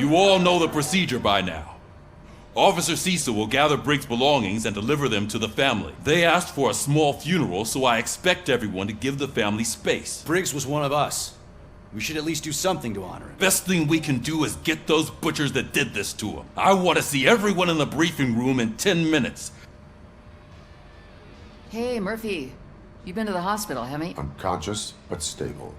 You all know the procedure by now. Officer Cecil will gather Briggs' belongings and deliver them to the family. They asked for a small funeral, so I expect everyone to give the family space. Briggs was one of us. We should at least do something to honor him. Best thing we can do is get those butchers that did this to him. I want to see everyone in the briefing room in 10 minutes. Hey, Murphy. You've been to the hospital, haven't you? Unconscious, but stable.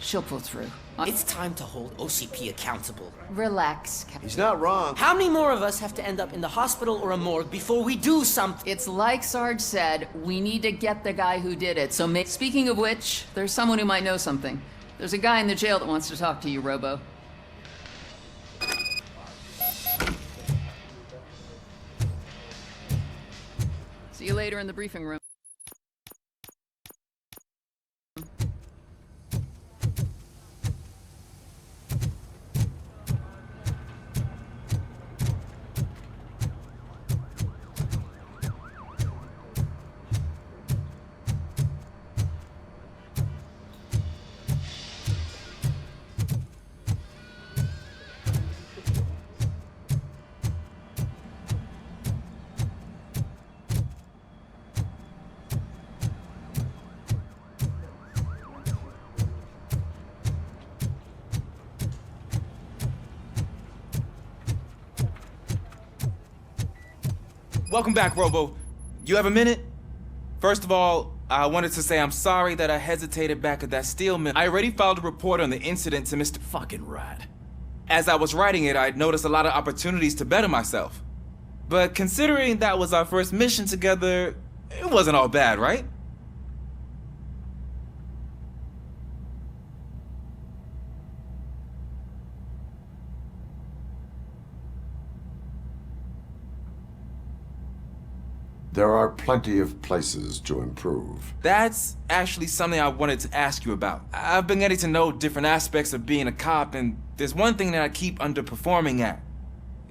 She'll pull through. It's time to hold OCP accountable. Relax, Captain. He's not wrong. How many more of us have to end up in the hospital or a morgue before we do something? It's like Sarge said, we need to get the guy who did it. So speaking of which, there's someone who might know something. There's a guy in the jail that wants to talk to you, Robo. See you later in the briefing room. Welcome back, Robo. You have a minute? First of all, I wanted to say I'm sorry that I hesitated back at that steel mill. I already filed a report on the incident to Mr. Fucking rat. As I was writing it, I'd noticed a lot of opportunities to better myself. But considering that was our first mission together, it wasn't all bad, right? There are plenty of places to improve. That's actually something I wanted to ask you about. I've been getting to know different aspects of being a cop, and there's one thing that I keep underperforming at.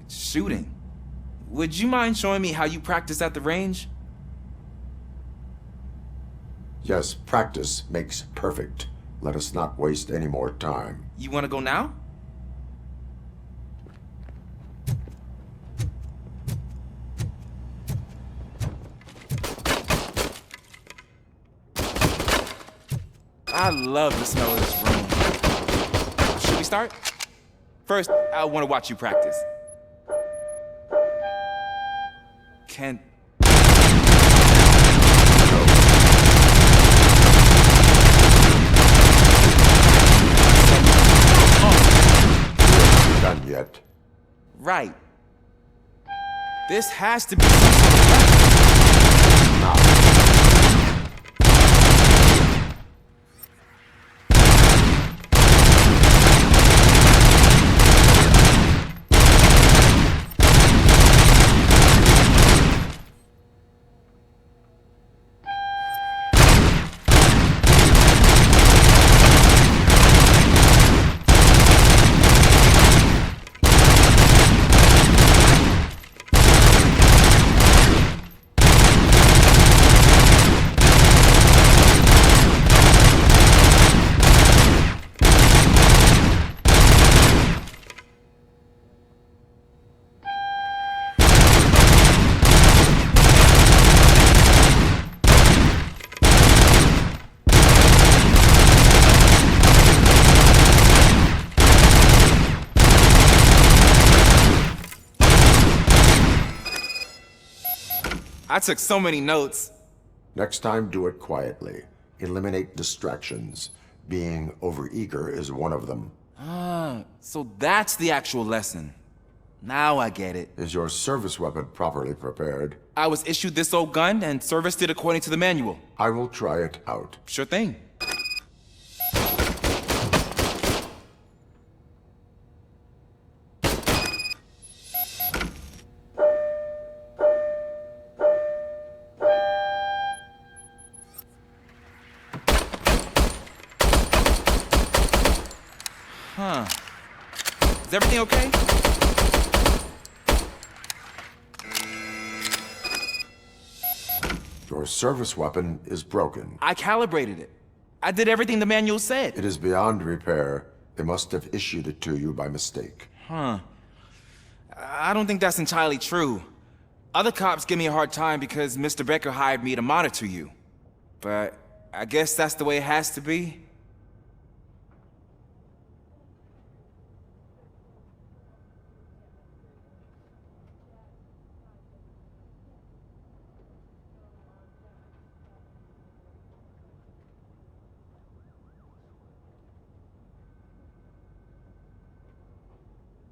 It's shooting. Would you mind showing me how you practice at the range? Yes, practice makes perfect. Let us not waste any more time. You want to go now? I love the smell of this room. Should we start? First, I want to watch you practice. Can... Done yet? Right. This has to be some sort of practice. I took so many notes. Next time, do it quietly. Eliminate distractions. Being overeager is one of them. Ah, so that's the actual lesson. Now I get it. Is your service weapon properly prepared? I was issued this old gun and serviced it according to the manual. I will try it out. Sure thing. Huh. Is everything okay? Your service weapon is broken. I calibrated it. I did everything the manual said. It is beyond repair. They must have issued it to you by mistake. Huh. I don't think that's entirely true. Other cops give me a hard time because Mr. Becker hired me to monitor you. But I guess that's the way it has to be.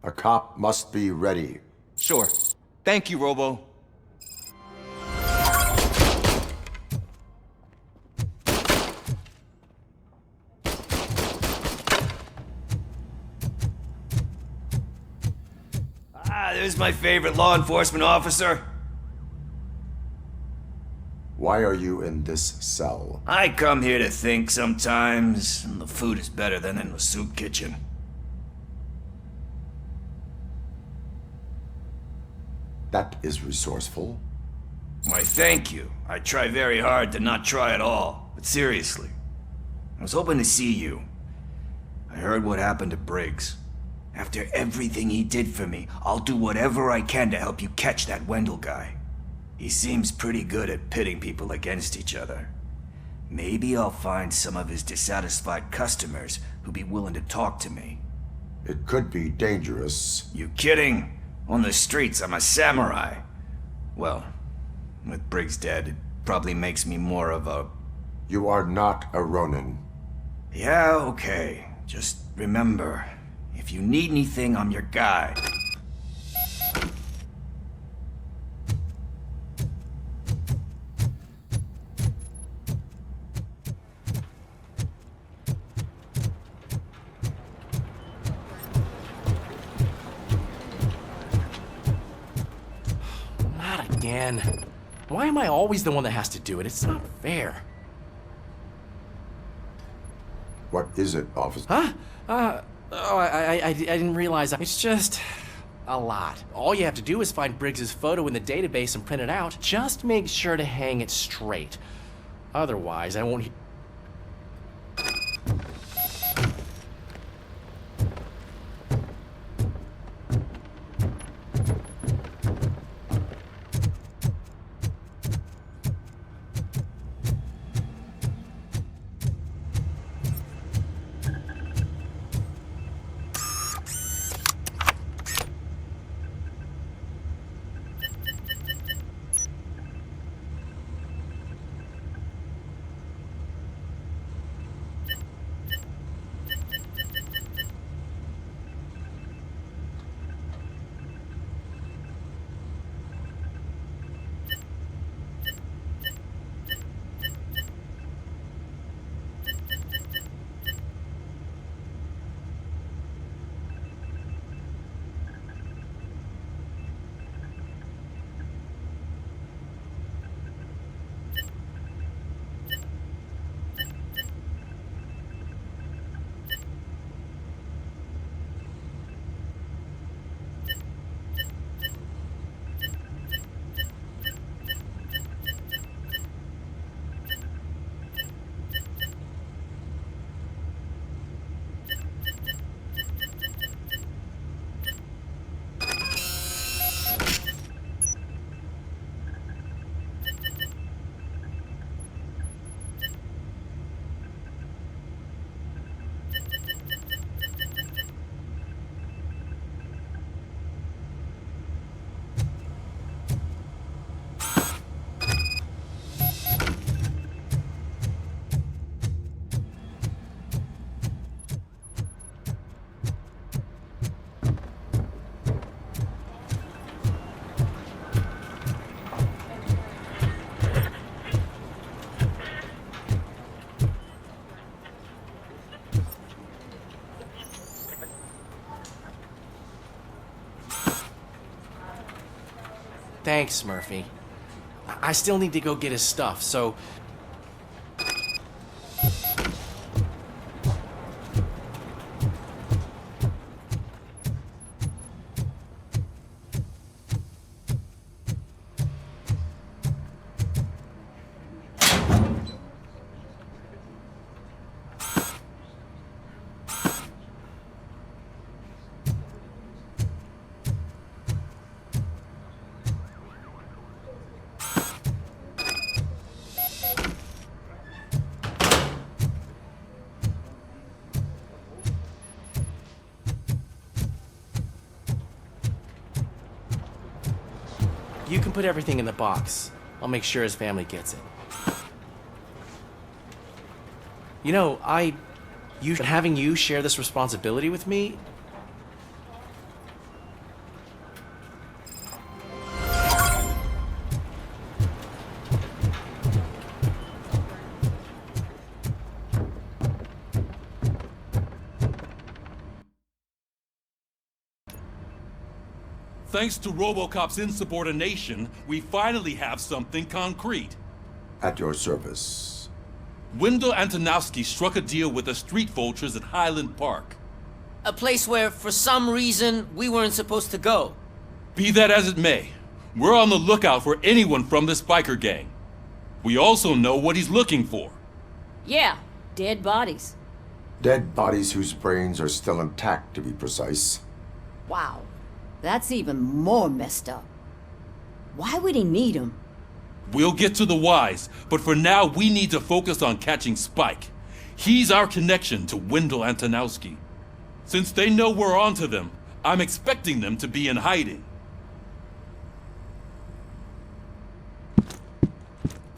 A cop must be ready. Sure. Thank you, Robo. Ah, there's my favorite law enforcement officer. Why are you in this cell? I come here to think sometimes, and the food is better than in the soup kitchen. That is resourceful. Why, thank you. I try very hard to not try at all. But seriously, I was hoping to see you. I heard what happened to Briggs. After everything he did for me, I'll do whatever I can to help you catch that Wendell guy. He seems pretty good at pitting people against each other. Maybe I'll find some of his dissatisfied customers who'd be willing to talk to me. It could be dangerous. You kidding? On the streets, I'm a samurai. Well, with Briggs dead, it probably makes me more of a... You are not a Ronin. Yeah, okay. Just remember, if you need anything, I'm your guy. Not again. Why am I always the one that has to do it? It's not fair. What is it, officer? Huh? I didn't realize. It's just a lot. All you have to do is find Briggs's photo in the database and print it out. Just make sure to hang it straight. Otherwise, I won't... Thanks, Murphy. I still need to go get his stuff, so... put everything in the box. I'll make sure his family gets it. You know, having you share this responsibility with me. Thanks to RoboCop's insubordination, we finally have something concrete. At your service. Wendell Antonowski struck a deal with the street vultures at Highland Park. A place where, for some reason, we weren't supposed to go. Be that as it may, we're on the lookout for anyone from this biker gang. We also know what he's looking for. Yeah, dead bodies. Dead bodies whose brains are still intact, to be precise. Wow, that's even more messed up. Why would he need them? We'll get to the whys, but for now we need to focus on catching Spike. He's our connection to Wendell Antonowski. Since they know we're onto them, I'm expecting them to be in hiding.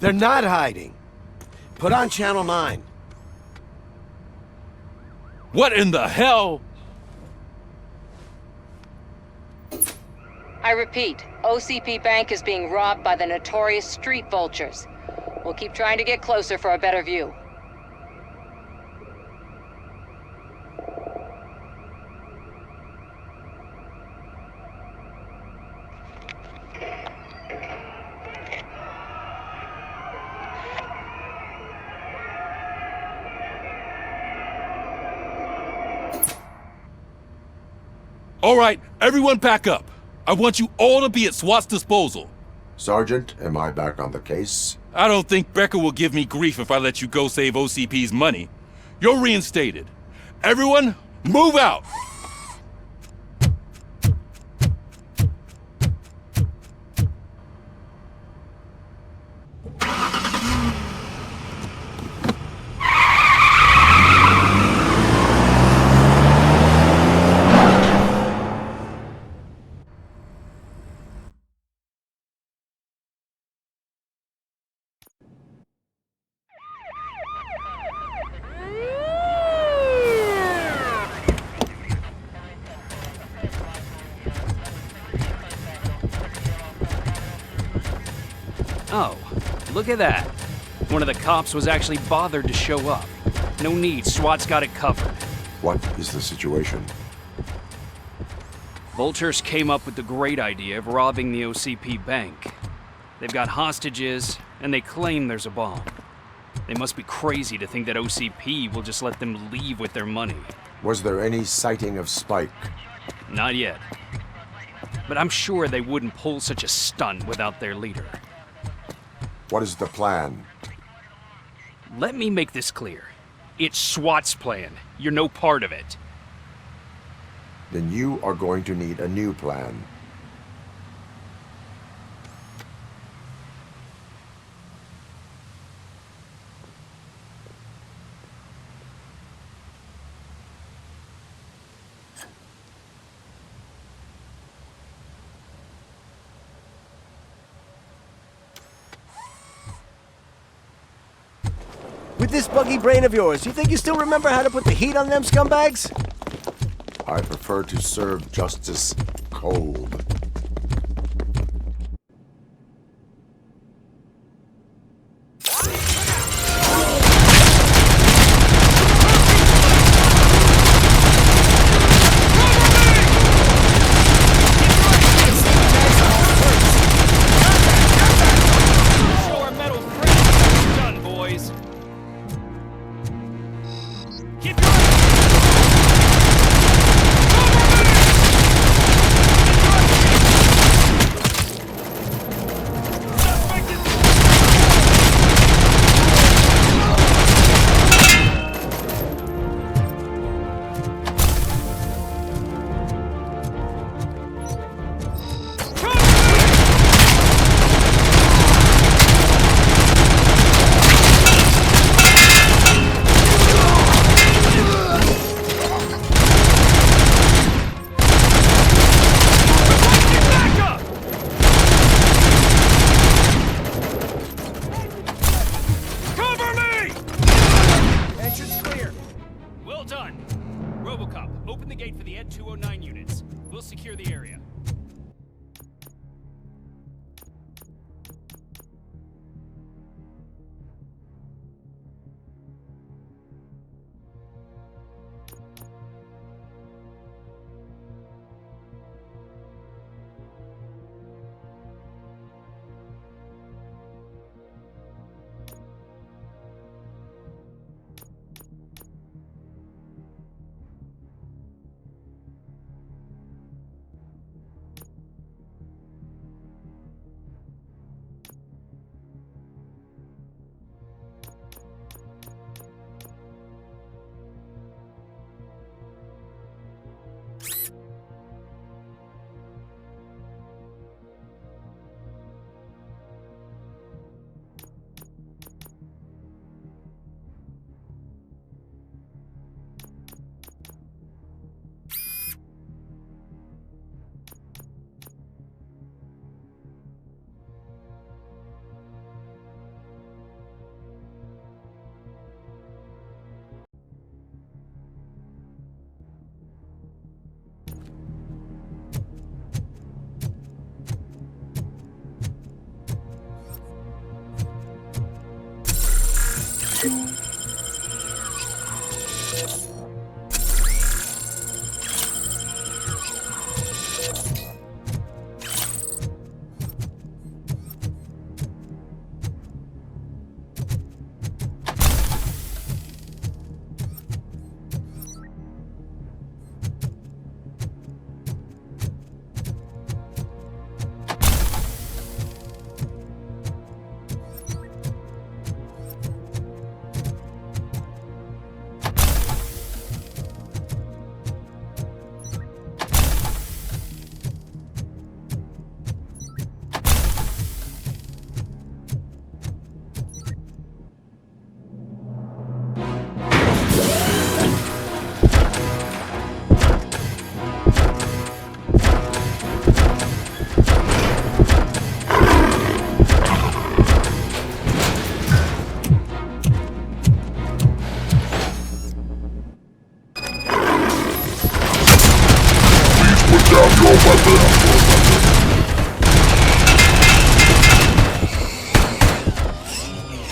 They're not hiding. Put on Channel 9. What in the hell? I repeat, OCP Bank is being robbed by the notorious street vultures. We'll keep trying to get closer for a better view. All right, everyone pack up. I want you all to be at SWAT's disposal. Sergeant, am I back on the case? I don't think Becker will give me grief if I let you go save OCP's money. You're reinstated. Everyone, move out! Oh, look at that. One of the cops was actually bothered to show up. No need, SWAT's got it covered. What is the situation? Vultures came up with the great idea of robbing the OCP bank. They've got hostages, and they claim there's a bomb. They must be crazy to think that OCP will just let them leave with their money. Was there any sighting of Spike? Not yet. But I'm sure they wouldn't pull such a stunt without their leader. What is the plan? Let me make this clear. It's SWAT's plan. You're no part of it. Then you are going to need a new plan. With this buggy brain of yours, you think you still remember how to put the heat on them scumbags? I prefer to serve justice cold.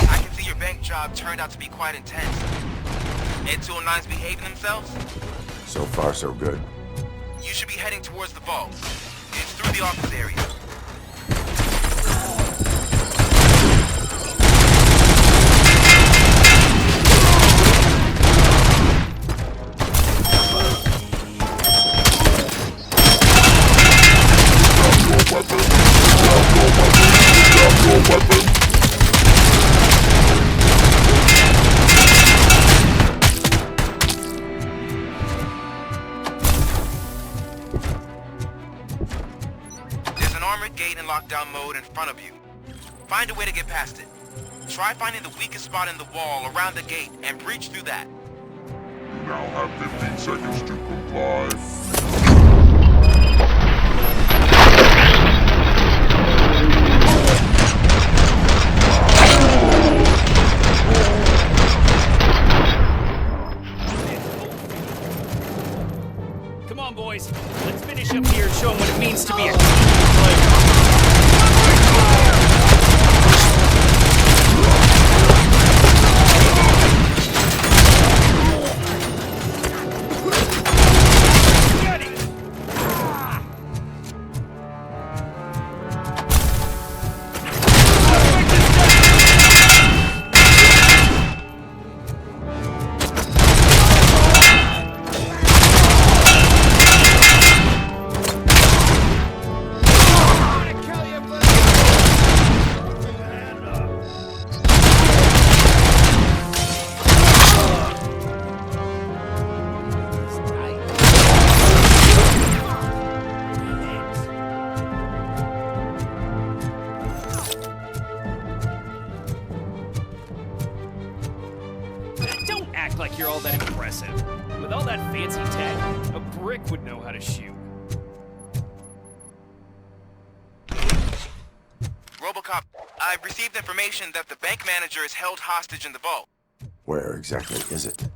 I can see your bank job turned out to be quite intense. Ed 209's behaving themselves? So far, so good. You should be heading towards the vault. It's through the office area. Gate in lockdown mode in front of you. Find a way to get past it. Try finding the weakest spot in the wall around the gate and breach through that. You now have 15 seconds to comply. Come on, boys. Let's finish up here and show them what it means to be a team player. Like you're all that impressive. With all that fancy tech, a brick would know how to shoot. RoboCop, I've received information that the bank manager is held hostage in the vault. Where exactly is it?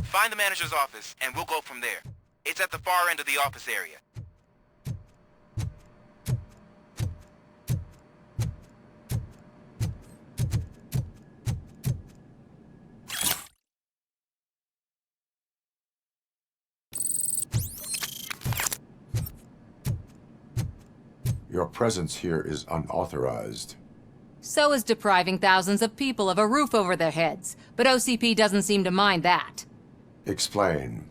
Find the manager's office, and we'll go from there. It's at the far end of the office area. Your presence here is unauthorized. So is depriving thousands of people of a roof over their heads. But OCP doesn't seem to mind that. Explain.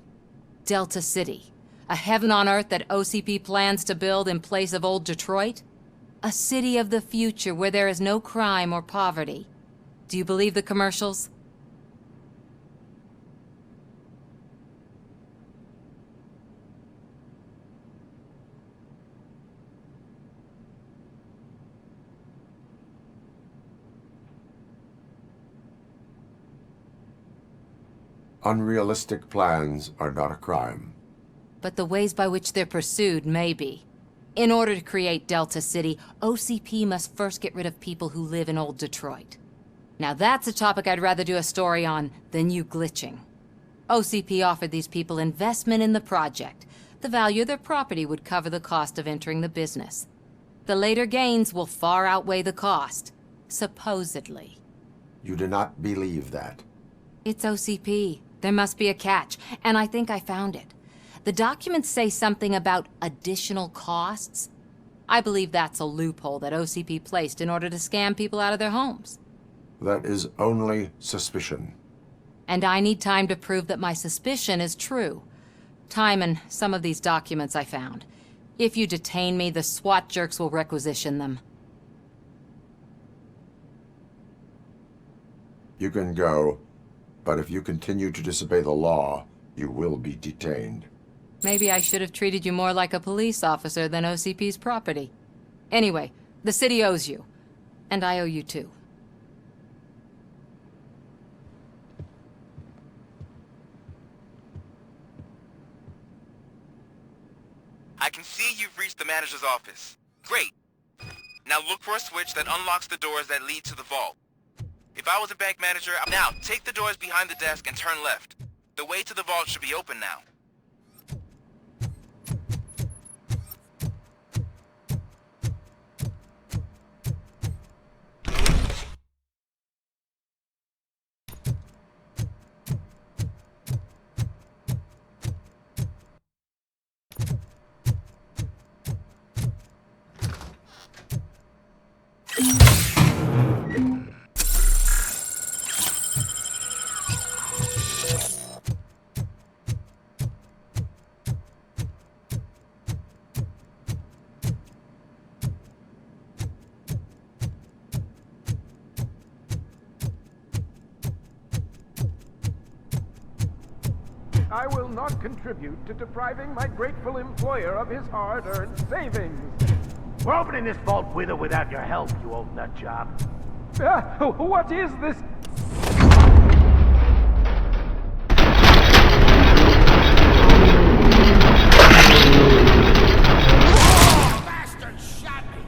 Delta City. A heaven on earth that OCP plans to build in place of old Detroit? A city of the future where there is no crime or poverty. Do you believe the commercials? Unrealistic plans are not a crime. But the ways by which they're pursued may be. In order to create Delta City, OCP must first get rid of people who live in old Detroit. Now that's a topic I'd rather do a story on than you glitching. OCP offered these people investment in the project. The value of their property would cover the cost of entering the business. The later gains will far outweigh the cost, supposedly. You do not believe that. It's OCP. There must be a catch, and I think I found it. The documents say something about additional costs. I believe that's a loophole that OCP placed in order to scam people out of their homes. That is only suspicion. And I need time to prove that my suspicion is true. Time and some of these documents I found. If you detain me, the SWAT jerks will requisition them. You can go, but if you continue to disobey the law, you will be detained. Maybe I should have treated you more like a police officer than OCP's property. Anyway, the city owes you. And I owe you too. I can see you've reached the manager's office. Great. Now look for a switch that unlocks the doors that lead to the vault. If I was a bank manager, now take the doors behind the desk and turn left. The way to the vault should be open now. I will not contribute to depriving my grateful employer of his hard-earned savings. We're opening this vault with or without your help, you old nut job. What is this? Bastard shot me!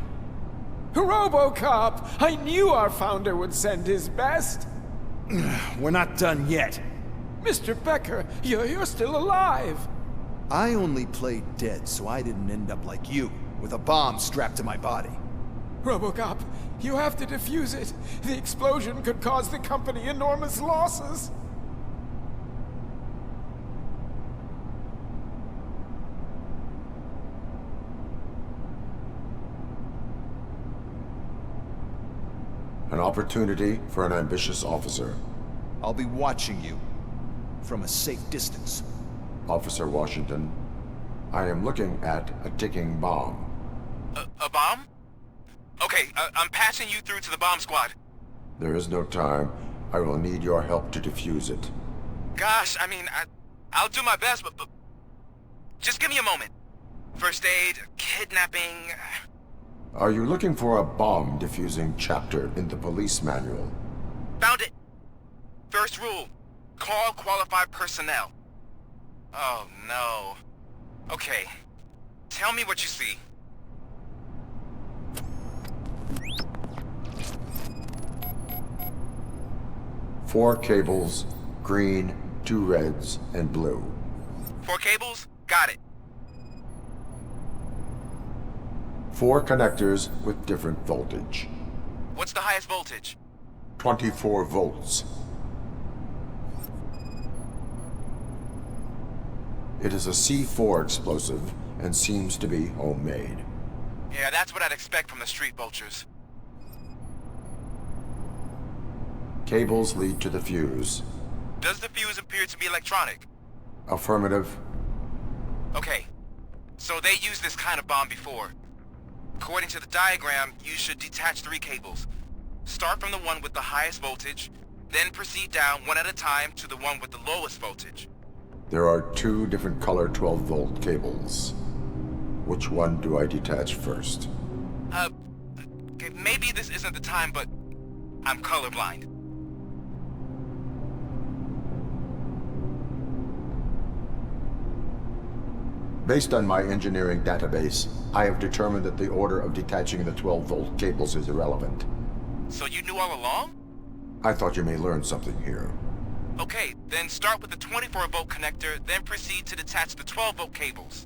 RoboCop! I knew our founder would send his best. We're not done yet. Mr. Becker, you're still alive. I only played dead so I didn't end up like you, with a bomb strapped to my body. RoboCop, you have to defuse it. The explosion could cause the company enormous losses. An opportunity for an ambitious officer. I'll be watching you. From a safe distance. Officer Washington, I am looking at a ticking bomb. A bomb? Okay, I'm passing you through to the bomb squad. There is no time. I will need your help to defuse it. Gosh, I mean, I'll do my best, but just give me a moment. First aid, kidnapping... Are you looking for a bomb defusing chapter in the police manual? Found it! First rule. Call qualified personnel. Oh, no. Okay. Tell me what you see. Four cables, green, 2 reds, and blue. 4 cables? Got it. 4 connectors with different voltage. What's the highest voltage? 24 volts. It is a C4 explosive and seems to be homemade. Yeah, that's what I'd expect from the street vultures. Cables lead to the fuse. Does the fuse appear to be electronic? Affirmative. Okay. So they used this kind of bomb before. According to the diagram, you should detach 3 cables. Start from the one with the highest voltage, then proceed down one at a time to the one with the lowest voltage. There are 2 different color 12-volt cables. Which one do I detach first? Okay, maybe this isn't the time, but I'm colorblind. Based on my engineering database, I have determined that the order of detaching the 12-volt cables is irrelevant. So you knew all along? I thought you may learn something here. Okay, then start with the 24-volt connector, then proceed to detach the 12-volt cables.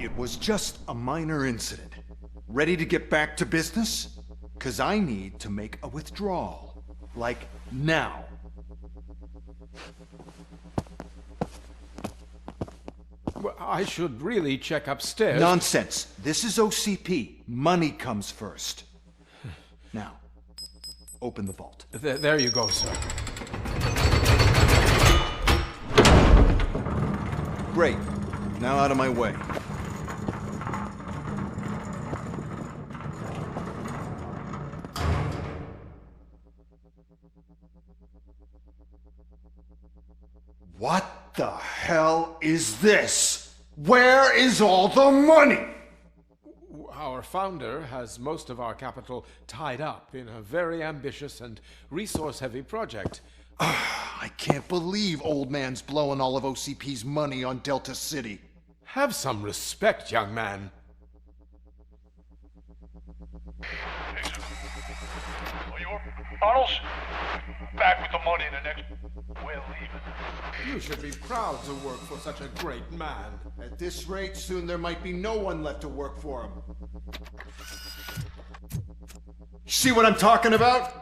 It was just a minor incident. Ready to get back to business? 'Cause I need to make a withdrawal. Like, now. Well, I should really check upstairs. Nonsense. This is OCP. Money comes first. Now, open the vault. There you go, sir. Great. Now out of my way. What the hell is this? Where is all the money? Our founder has most of our capital tied up in a very ambitious and resource-heavy project. I can't believe old man's blowing all of OCP's money on Delta City. Have some respect, young man. Tunnels? Back with the money in the next... We're leaving. You should be proud to work for such a great man. At this rate, soon there might be no one left to work for him. See what I'm talking about?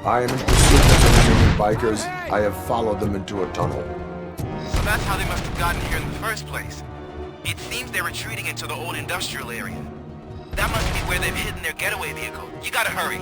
I am in pursuit of the remaining bikers. I have followed them into a tunnel. So that's how they must have gotten here in the first place. It seems they're retreating into the old industrial area. That must be where they've hidden their getaway vehicle. You gotta hurry.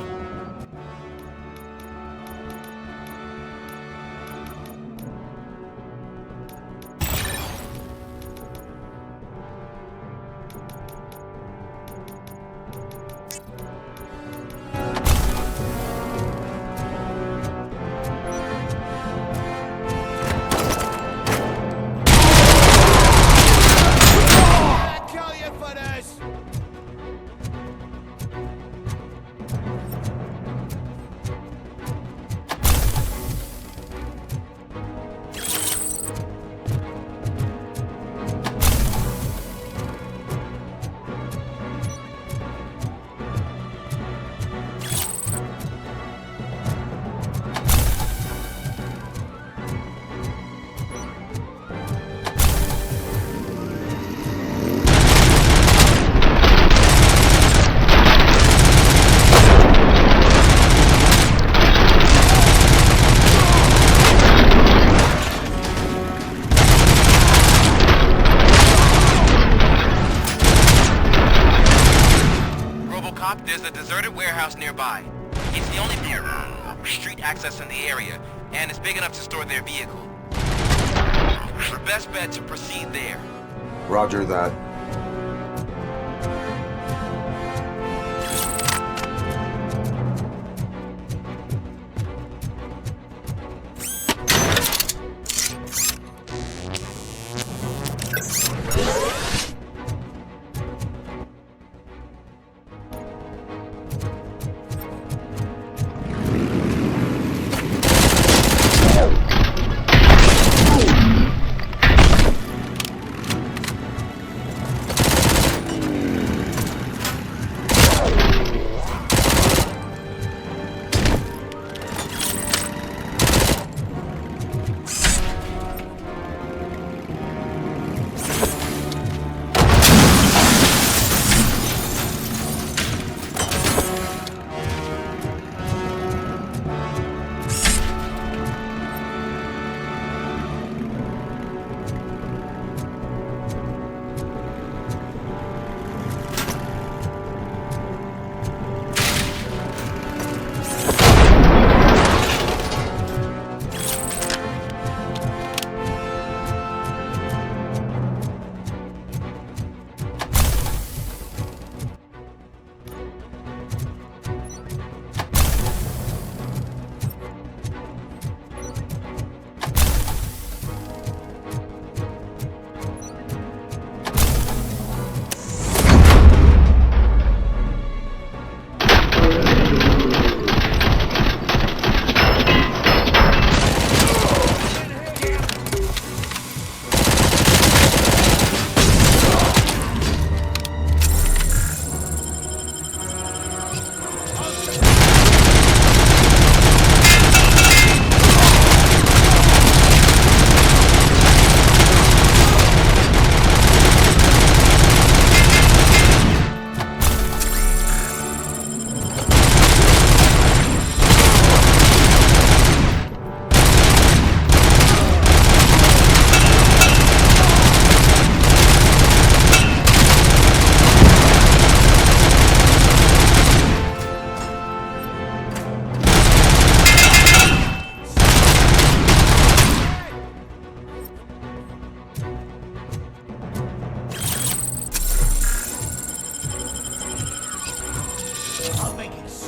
RoboCop, there's a deserted warehouse nearby. It's the only street access in the area, and it's big enough to store their vehicle. The best bet to proceed there. Roger that.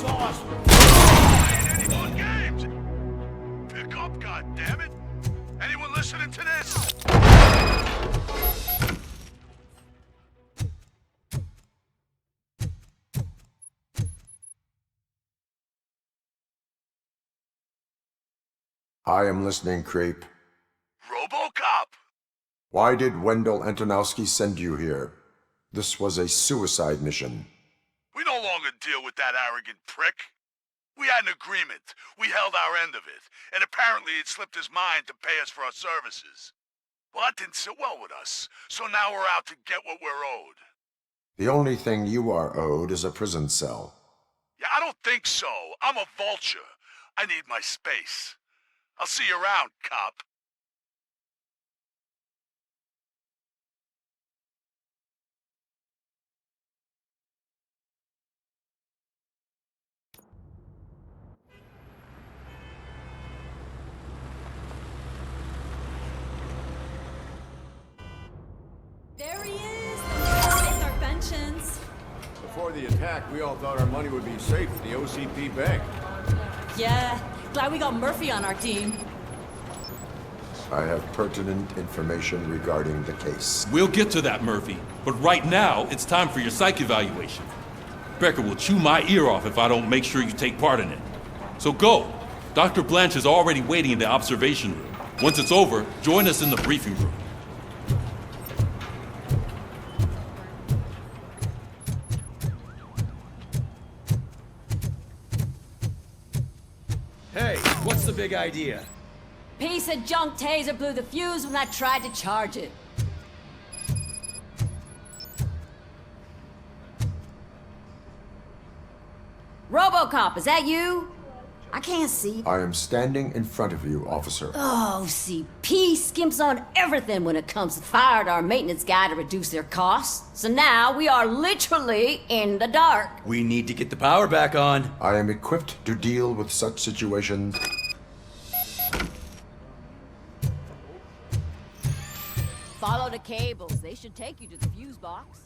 sauce. Any more games? Pick up, goddammit! Anyone listening to this? I am listening, creep. RoboCop! Why did Wendell Antonowski send you here? This was a suicide mission. We no longer deal with that arrogant prick. We had an agreement. We held our end of it. And apparently it slipped his mind to pay us for our services. Well, that didn't sit well with us. So now we're out to get what we're owed. The only thing you are owed is a prison cell. Yeah, I don't think so. I'm a vulture. I need my space. I'll see you around, cop. There he is! It's our pensions. Before the attack, we all thought our money would be safe at the OCP bank. Yeah, glad we got Murphy on our team. I have pertinent information regarding the case. We'll get to that, Murphy. But right now, it's time for your psych evaluation. Becker will chew my ear off if I don't make sure you take part in it. So go. Dr. Blanche is already waiting in the observation room. Once it's over, join us in the briefing room. Hey, what's the big idea? Piece of junk taser blew the fuse when I tried to charge it. RoboCop, is that you? I can't see. I am standing in front of you, officer. Oh, CP skimps on everything when it comes to fired our maintenance guy to reduce their costs. So now we are literally in the dark. We need to get the power back on. I am equipped to deal with such situations. Follow the cables. They should take you to the fuse box.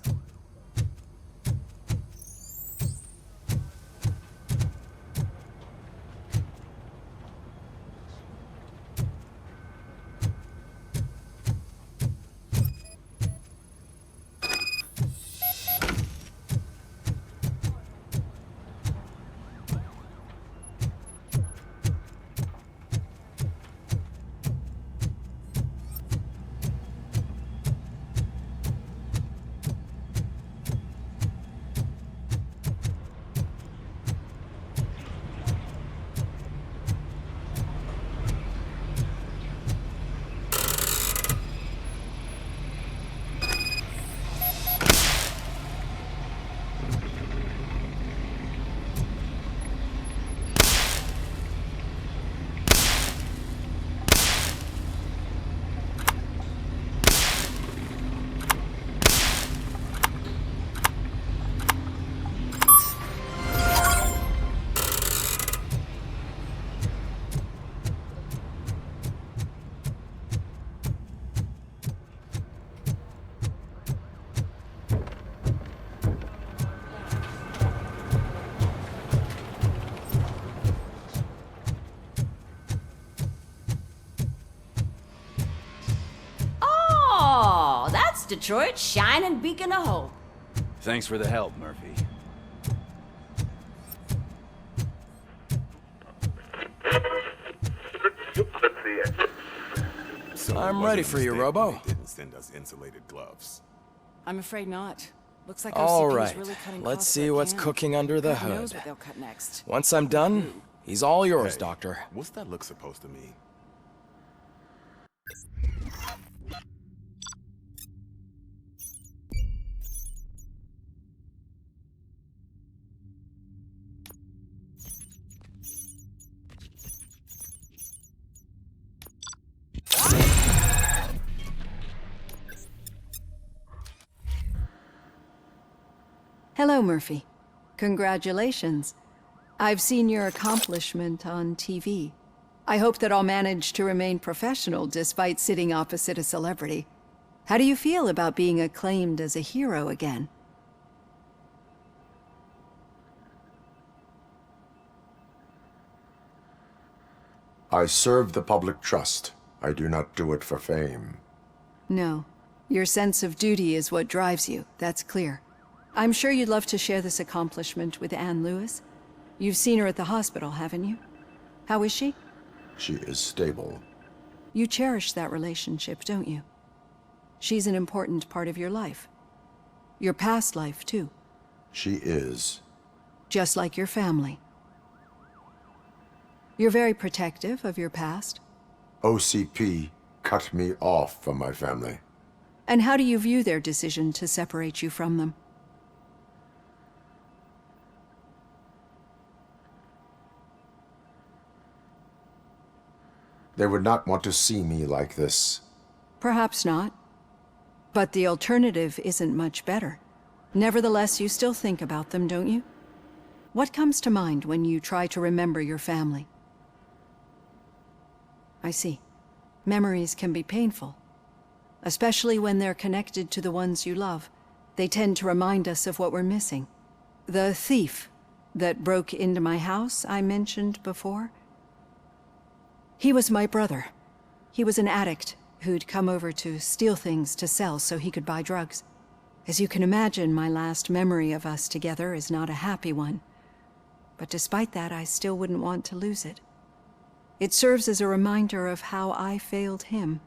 Detroit's shining beacon of hope. Thanks for the help, Murphy. I'm ready for you, Robo. Didn't send us insulated gloves. I'm afraid not. Looks like All OCP right, is really cutting let's costs see where it what's can. cooking under the Who knows hood. what they'll cut next. Once I'm done, he's all yours, Hey, Doctor. What's that look supposed to mean? Hello, Murphy. Congratulations. I've seen your accomplishment on TV. I hope that I'll manage to remain professional despite sitting opposite a celebrity. How do you feel about being acclaimed as a hero again? I serve the public trust. I do not do it for fame. No. Your sense of duty is what drives you, that's clear. I'm sure you'd love to share this accomplishment with Anne Lewis. You've seen her at the hospital, haven't you? How is she? She is stable. You cherish that relationship, don't you? She's an important part of your life. Your past life, too. She is. Just like your family. You're very protective of your past. OCP cut me off from my family. And how do you view their decision to separate you from them? They would not want to see me like this. Perhaps not. But the alternative isn't much better. Nevertheless, you still think about them, don't you? What comes to mind when you try to remember your family? I see. Memories can be painful. Especially when they're connected to the ones you love. They tend to remind us of what we're missing. The thief that broke into my house I mentioned before? He was my brother. He was an addict who'd come over to steal things to sell so he could buy drugs. As you can imagine, my last memory of us together is not a happy one. But despite that, I still wouldn't want to lose it. It serves as a reminder of how I failed him.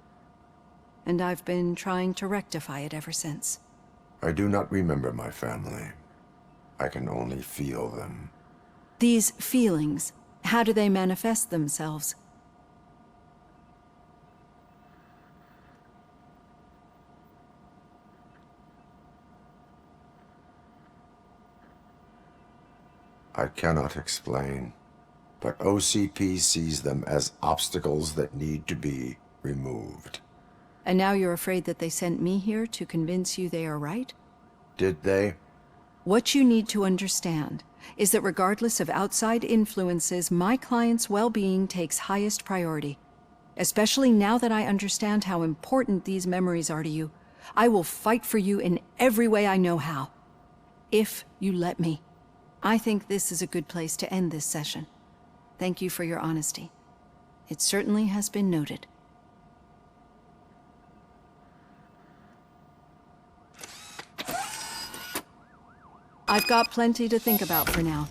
And I've been trying to rectify it ever since. I do not remember my family. I can only feel them. These feelings, how do they manifest themselves? I cannot explain, but OCP sees them as obstacles that need to be removed. And now you're afraid that they sent me here to convince you they are right? Did they? What you need to understand is that regardless of outside influences, my client's well-being takes highest priority. Especially now that I understand how important these memories are to you. I will fight for you in every way I know how. If you let me. I think this is a good place to end this session. Thank you for your honesty. It certainly has been noted. I've got plenty to think about for now.